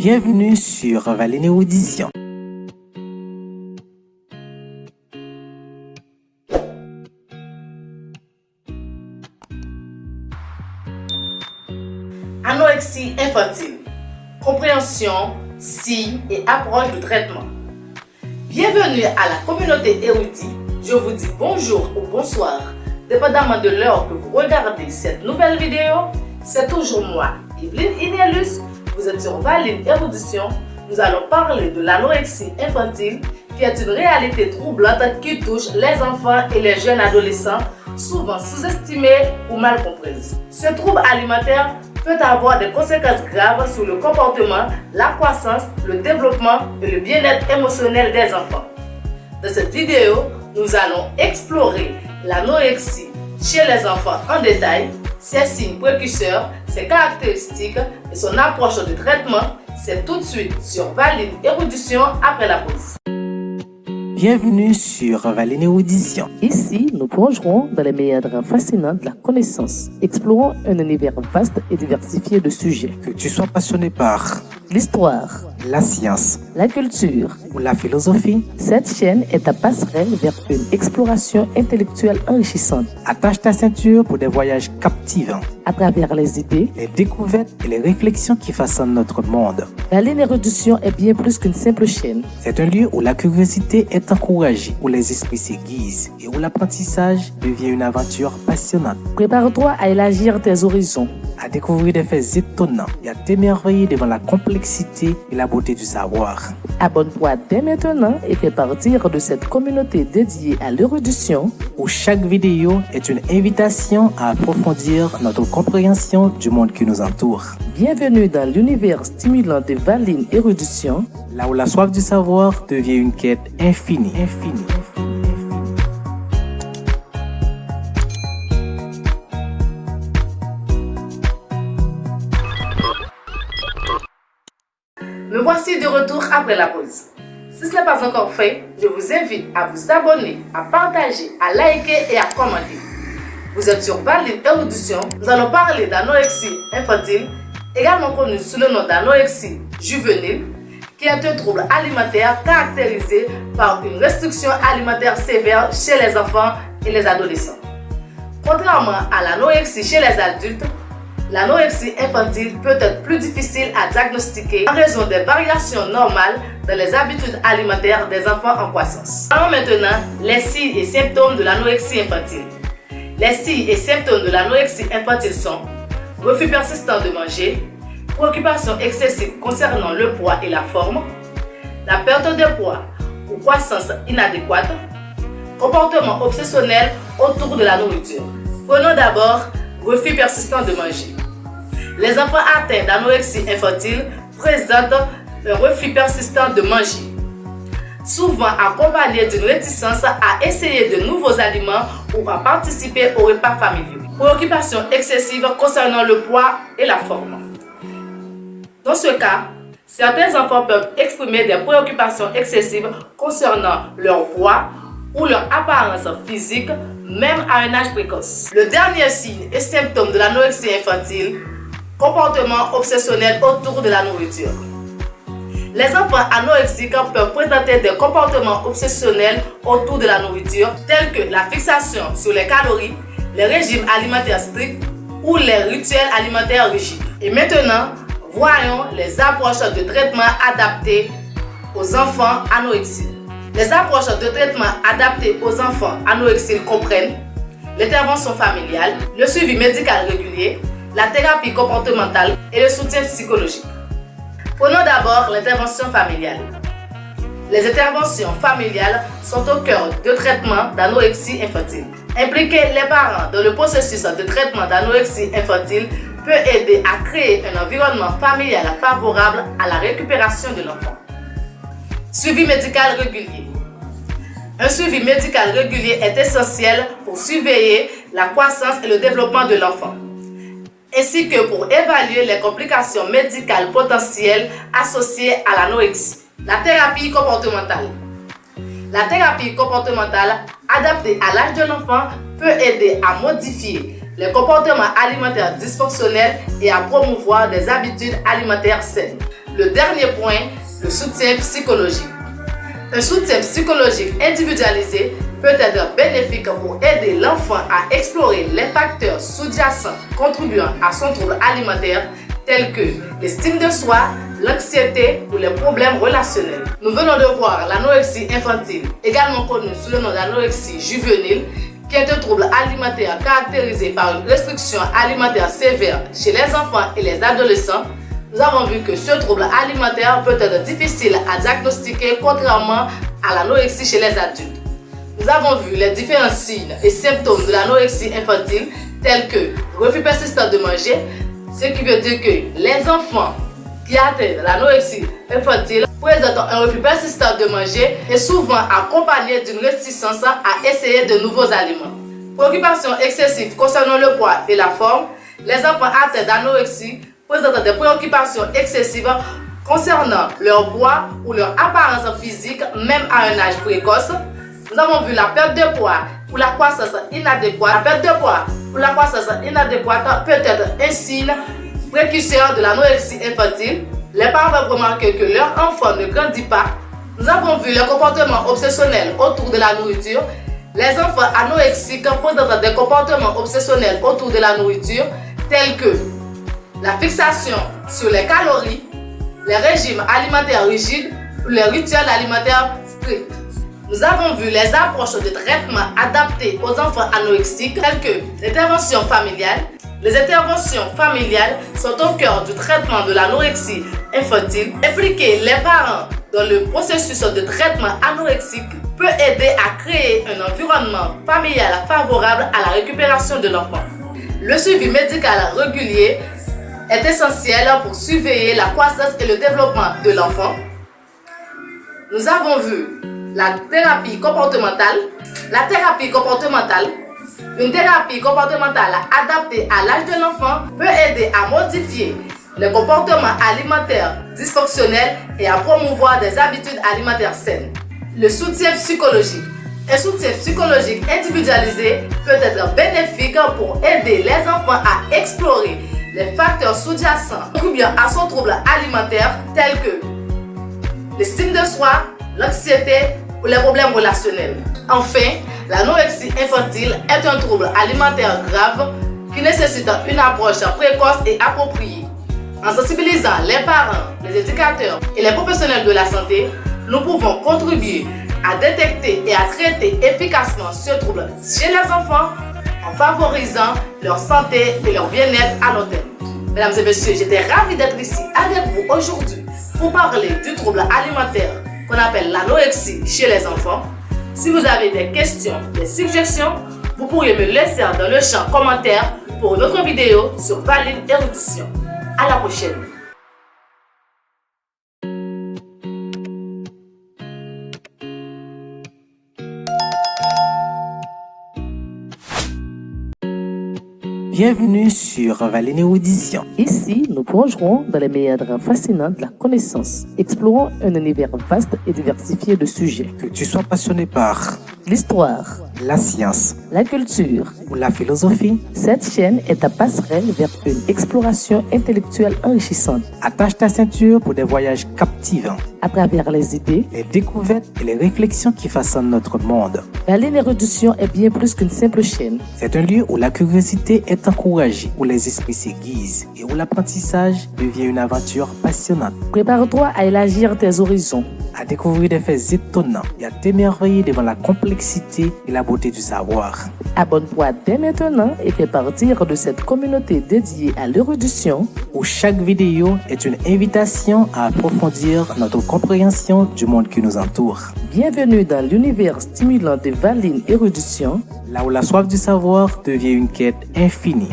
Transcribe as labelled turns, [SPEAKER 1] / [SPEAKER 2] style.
[SPEAKER 1] Bienvenue sur Valine Audition.
[SPEAKER 2] Anorexie infantile. Compréhension, signes et approche de traitement. Bienvenue à la communauté érudite. Je vous dis bonjour ou bonsoir, dépendamment de l'heure que vous regardez cette nouvelle vidéo. C'est toujours moi, Evelyne Inelus. Vous êtes sur Valine Érudition. Nous allons parler de l'anorexie infantile, qui est une réalité troublante qui touche les enfants et les jeunes adolescents, souvent sous-estimés ou mal comprises. Ce trouble alimentaire peut avoir des conséquences graves sur le comportement, la croissance, le développement et le bien-être émotionnel des enfants. Dans cette vidéo, nous allons explorer l'anorexie chez les enfants en détail, ses signes précurseurs, ses caractéristiques et son approche de traitement. C'est tout de suite sur Valine Érudition après la pause.
[SPEAKER 1] Bienvenue sur Valine Audition.
[SPEAKER 3] Ici, nous plongerons dans les méandres fascinants de la connaissance. Explorons un univers vaste et diversifié de sujets.
[SPEAKER 1] Que tu sois passionné par
[SPEAKER 3] L'histoire,
[SPEAKER 1] la science
[SPEAKER 3] la culture.
[SPEAKER 1] ou la philosophie,
[SPEAKER 3] Cette chaîne est ta passerelle vers une exploration intellectuelle enrichissante
[SPEAKER 1] attache ta ceinture pour des voyages captivants,
[SPEAKER 3] à travers les idées.
[SPEAKER 1] les découvertes et les réflexions qui façonnent notre monde.
[SPEAKER 3] Valine Érudition est bien plus qu'une simple chaîne.
[SPEAKER 1] C'est un lieu où la curiosité est encouragée, où les esprits s'aiguisent et où l'apprentissage devient une aventure passionnante.
[SPEAKER 3] Prépare-toi à élargir tes horizons.
[SPEAKER 1] À découvrir des faits étonnants et à t'émerveiller devant la complexité et la beauté du savoir.
[SPEAKER 3] Abonne-toi dès maintenant et fais partir de cette communauté dédiée à l'érudition.
[SPEAKER 1] Où chaque vidéo est une invitation à approfondir notre compréhension du monde qui nous entoure.
[SPEAKER 3] Bienvenue dans l'univers stimulant de Valine Érudition.
[SPEAKER 1] Là où la soif du savoir devient une quête infinie.
[SPEAKER 2] Me voici de retour après la pause. Si ce n'est pas encore fait, je vous invite à vous abonner, à partager, à liker et à commenter. Vous êtes sur Valine Érudition. Nous allons parler d'anorexie infantile, également connue sous le nom d'anorexie juvénile, qui est un trouble alimentaire caractérisé par une restriction alimentaire sévère chez les enfants et les adolescents. Contrairement à l'anorexie chez les adultes, l'anorexie infantile peut être plus difficile à diagnostiquer en raison des variations normales dans les habitudes alimentaires des enfants en croissance. Parlons maintenant les signes et symptômes de l'anorexie infantile. Les signes et symptômes de l'anorexie infantile sont refus persistant de manger, préoccupation excessive concernant le poids et la forme, la perte de poids ou croissance inadéquate, comportement obsessionnel autour de la nourriture. Prenons d'abord refus persistant de manger. Les enfants atteints d'anorexie infantile présentent un refus persistant de manger, souvent accompagné d'une réticence à essayer de nouveaux aliments ou à participer aux repas familiaux. Préoccupation excessive concernant le poids et la forme. Dans ce cas, certains enfants peuvent exprimer des préoccupations excessives concernant leur poids ou leur apparence physique, même à un âge précoce. Le dernier signe et symptôme de l'anorexie infantile, comportement obsessionnel autour de la nourriture. Les enfants anorexiques peuvent présenter des comportements obsessionnels autour de la nourriture, tels que la fixation sur les calories, les régimes alimentaires stricts ou les rituels alimentaires rigides. Et maintenant, voyons les approches de traitement adaptées aux enfants anorexiques. Les approches de traitement adaptées aux enfants anorexiques comprennent l'intervention familiale, le suivi médical régulier, la thérapie comportementale et le soutien psychologique. Prenons d'abord l'intervention familiale. Les interventions familiales sont au cœur de traitement d'anorexie infantile. Impliquer les parents dans le processus de traitement d'anorexie infantile peut aider à créer un environnement familial favorable à la récupération de l'enfant. Suivi médical régulier. Un suivi médical régulier est essentiel pour surveiller la croissance et le développement de l'enfant, ainsi que pour évaluer les complications médicales potentielles associées à l'anorexie. La thérapie comportementale. La thérapie comportementale adaptée à l'âge de l'enfant peut aider à modifier les comportements alimentaires dysfonctionnels et à promouvoir des habitudes alimentaires saines. Le dernier point, le soutien psychologique. Un soutien psychologique individualisé peut être bénéfique pour aider l'enfant à explorer les facteurs sous-jacents contribuant à son trouble alimentaire tels que l'estime de soi, l'anxiété ou les problèmes relationnels. Nous venons de voir l'anorexie infantile, également connue sous le nom d'anorexie juvénile, qui est un trouble alimentaire caractérisé par une restriction alimentaire sévère chez les enfants et les adolescents. Nous avons vu que ce trouble alimentaire peut être difficile à diagnostiquer contrairement à l'anorexie chez les adultes. Nous avons vu les différents signes et symptômes de l'anorexie infantile tels que refus persistant de manger, ce qui veut dire que les enfants qui atteignent l'anorexie infantile présentent un refus persistant de manger et souvent accompagné d'une réticence à essayer de nouveaux aliments. Préoccupation excessive concernant le poids et la forme, les enfants atteints d'anorexie présentent des préoccupations excessives concernant leur poids ou leur apparence physique, même à un âge précoce. Nous avons vu la perte de poids ou la croissance inadéquate. La perte de poids ou la croissance inadéquate peut être un signe précurseur de l'anorexie infantile. Les parents peuvent remarquer que leur enfant ne grandit pas. Nous avons vu les comportements obsessionnels autour de la nourriture. Les enfants anorexiques présentent des comportements obsessionnels autour de la nourriture tels que la fixation sur les calories, les régimes alimentaires rigides ou les rituels alimentaires stricts. Nous avons vu les approches de traitement adaptées aux enfants anorexiques telles que l'intervention familiale. Les interventions familiales sont au cœur du traitement de l'anorexie infantile. Impliquer les parents dans le processus de traitement anorexique peut aider à créer un environnement familial favorable à la récupération de l'enfant. Le suivi médical régulier est essentiel pour surveiller la croissance et le développement de l'enfant. Nous avons vu la thérapie comportementale. La thérapie comportementale, une thérapie comportementale adaptée à l'âge de l'enfant, peut aider à modifier les comportements alimentaires dysfonctionnels et à promouvoir des habitudes alimentaires saines. Le soutien psychologique. Un soutien psychologique individualisé peut être bénéfique pour aider les enfants à explorer les facteurs sous-jacents contribuant à son trouble alimentaire tels que l'estime de soi, l'anxiété ou les problèmes relationnels. Enfin, l'anorexie infantile est un trouble alimentaire grave qui nécessite une approche précoce et appropriée. En sensibilisant les parents, les éducateurs et les professionnels de la santé, nous pouvons contribuer à détecter et à traiter efficacement ce trouble chez les enfants en favorisant leur santé et leur bien-être à long terme. Mesdames et messieurs, j'étais ravie d'être ici avec vous aujourd'hui pour parler du trouble alimentaire qu'on appelle l'anorexie chez les enfants. Si vous avez des questions, des suggestions, vous pourriez me laisser dans le champ commentaire pour une autre vidéo sur Valine Érudition. À la prochaine.
[SPEAKER 1] Bienvenue sur Valine Érudition.
[SPEAKER 3] Ici, nous plongerons dans les méandres fascinants de la connaissance, explorant un univers vaste et diversifié de sujets.
[SPEAKER 1] Que tu sois passionné par
[SPEAKER 3] L'histoire,
[SPEAKER 1] la science
[SPEAKER 3] la culture,
[SPEAKER 1] ou la philosophie,
[SPEAKER 3] cette chaîne est ta passerelle vers une exploration intellectuelle enrichissante.
[SPEAKER 1] attache ta ceinture pour des voyages captivants,
[SPEAKER 3] À travers les idées,
[SPEAKER 1] les découvertes et les réflexions qui façonnent notre monde.
[SPEAKER 3] Valine Érudition est bien plus qu'une simple chaîne.
[SPEAKER 1] C'est un lieu où la curiosité est encouragée, où les esprits s'aiguisent et où l'apprentissage devient une aventure passionnante.
[SPEAKER 3] Prépare-toi à élargir tes horizons.
[SPEAKER 1] À découvrir des faits étonnants et à t'émerveiller devant la complexité et la beauté du savoir.
[SPEAKER 3] Abonne-toi dès maintenant et fais partir de cette communauté dédiée à l'érudition.
[SPEAKER 1] Où chaque vidéo est une invitation à approfondir notre compréhension du monde qui nous entoure.
[SPEAKER 3] Bienvenue dans l'univers stimulant de Valine Érudition.
[SPEAKER 1] Là où la soif du savoir devient une quête infinie.